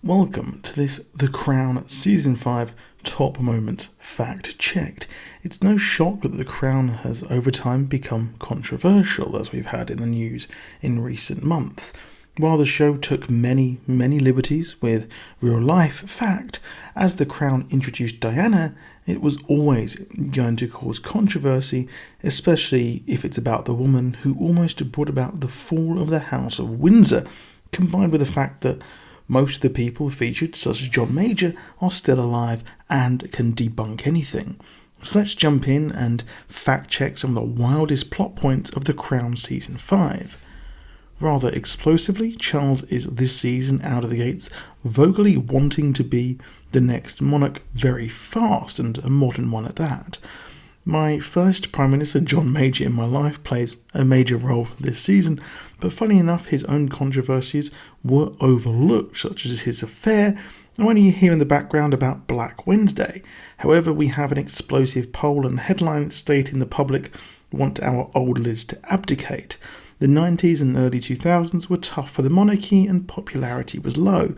Welcome to this The Crown Season 5 Top Moments Fact Checked. It's no shock that The Crown has over time become controversial, as we've had in the news in recent months. While the show took many liberties with real-life fact, as The Crown introduced Diana, it was always going to cause controversy, especially if it's about the woman who almost brought about the fall of the House of Windsor, combined with the fact that most of the people featured, such as John Major, are still alive and can debunk anything. So let's jump in and fact-check some of the wildest plot points of The Crown Season 5. Rather explosively, Charles is this season out of the gates vocally wanting to be the next monarch very fast, and a modern one at that. My first Prime Minister, John Major, in my life plays a major role this season, but funny enough, his own controversies were overlooked, such as his affair, and when you hear in the background about Black Wednesday. However, we have an explosive poll and headline stating the public want our old Liz to abdicate. The 90s and early 2000s were tough for the monarchy and popularity was low.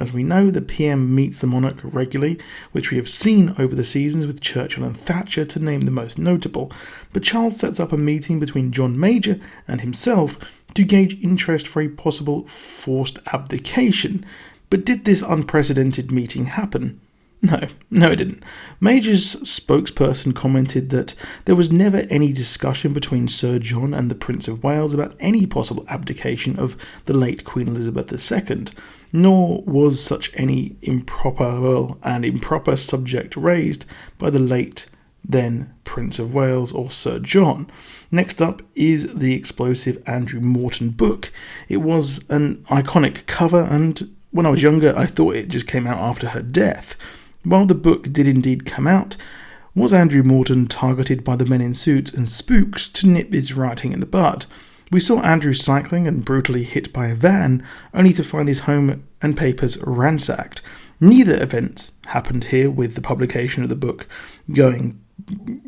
As we know, the PM meets the monarch regularly, which we have seen over the seasons with Churchill and Thatcher to name the most notable, but Charles sets up a meeting between John Major and himself to gauge interest for a possible forced abdication. But did this unprecedented meeting happen? No, it didn't. Major's spokesperson commented that there was never any discussion between Sir John and the Prince of Wales about any possible abdication of the late Queen Elizabeth II, nor was such any improper subject raised by the late then Prince of Wales or Sir John. Next up is the explosive Andrew Morton book. It was an iconic cover, and when I was younger I thought it just came out after her death. While the book did indeed come out, was Andrew Morton targeted by the men in suits and spooks to nip his writing in the bud? We saw Andrew cycling and brutally hit by a van, only to find his home and papers ransacked. Neither event happened here, with the publication of the book going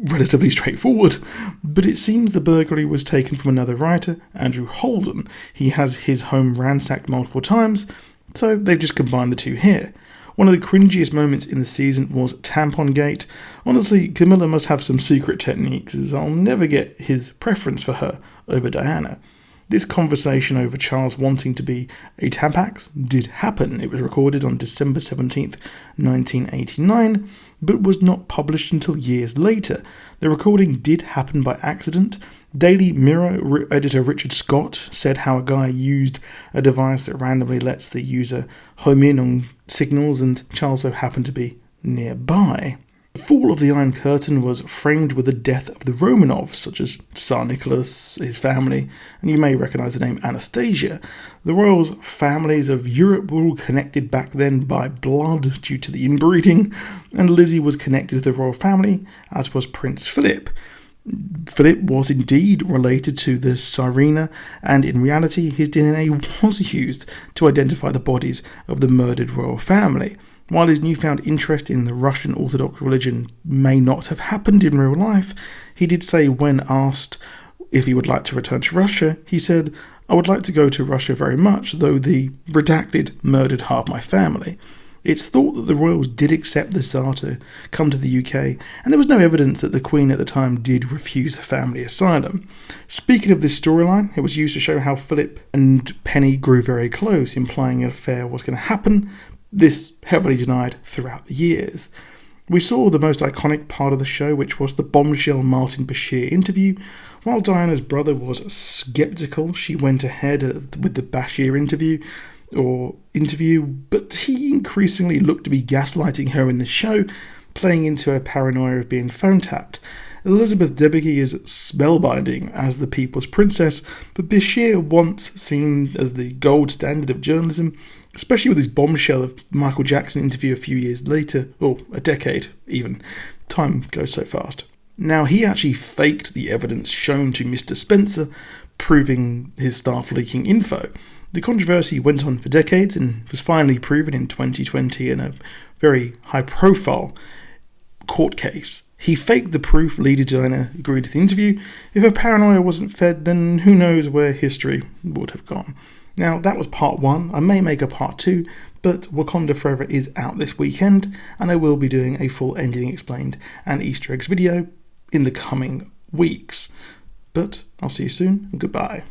relatively straightforward, but it seems the burglary was taken from another writer, Andrew Holden. He has his home ransacked multiple times, so they've just combined the two here. One of the cringiest moments in the season was Tampongate. Honestly, Camilla must have some secret techniques, as I'll never get his preference for her over Diana. This conversation over Charles wanting to be a Tampax did happen. It was recorded on December 17th, 1989, but was not published until years later. The recording did happen by accident. Daily Mirror editor Richard Scott said how a guy used a device that randomly lets the user home in on signals, and Charles so happened to be nearby. The fall of the Iron Curtain was framed with the death of the Romanovs, such as Tsar Nicholas, his family, and you may recognise the name Anastasia. The royals' families of Europe were all connected back then by blood due to the inbreeding, and Lizzie was connected to the royal family, as was Prince Philip. Philip was indeed related to the Tsarina, and in reality his DNA was used to identify the bodies of the murdered royal family. While his newfound interest in the Russian Orthodox religion may not have happened in real life, he did say when asked if he would like to return to Russia, he said, "I would like to go to Russia very much, though the redacted murdered half my family." It's thought that the royals did accept the Tsar to come to the UK, and there was no evidence that the Queen at the time did refuse the family asylum. Speaking of this storyline, it was used to show how Philip and Penny grew very close, implying an affair was going to happen. This heavily denied throughout the years. We saw the most iconic part of the show, which was the bombshell Martin Bashir interview. While Diana's brother was sceptical, she went ahead with the Bashir interview, but he increasingly looked to be gaslighting her in the show, playing into her paranoia of being phone tapped. Elizabeth Debicki is spellbinding as the people's princess, but Bashir once seemed as the gold standard of journalism, especially with his bombshell of Michael Jackson interview a few years later, or a decade even. Time goes so fast. Now, he actually faked the evidence shown to Mr. Spencer, proving his staff leaking info. The controversy went on for decades and was finally proven in 2020 in a very high-profile court case. He faked the proof, leading Diana agreed to the interview. If her paranoia wasn't fed, then who knows where history would have gone. Now, that was part 1. I may make a part 2, but Wakanda Forever is out this weekend, and I will be doing a full ending explained and Easter eggs video in the coming weeks. But I'll see you soon, and goodbye.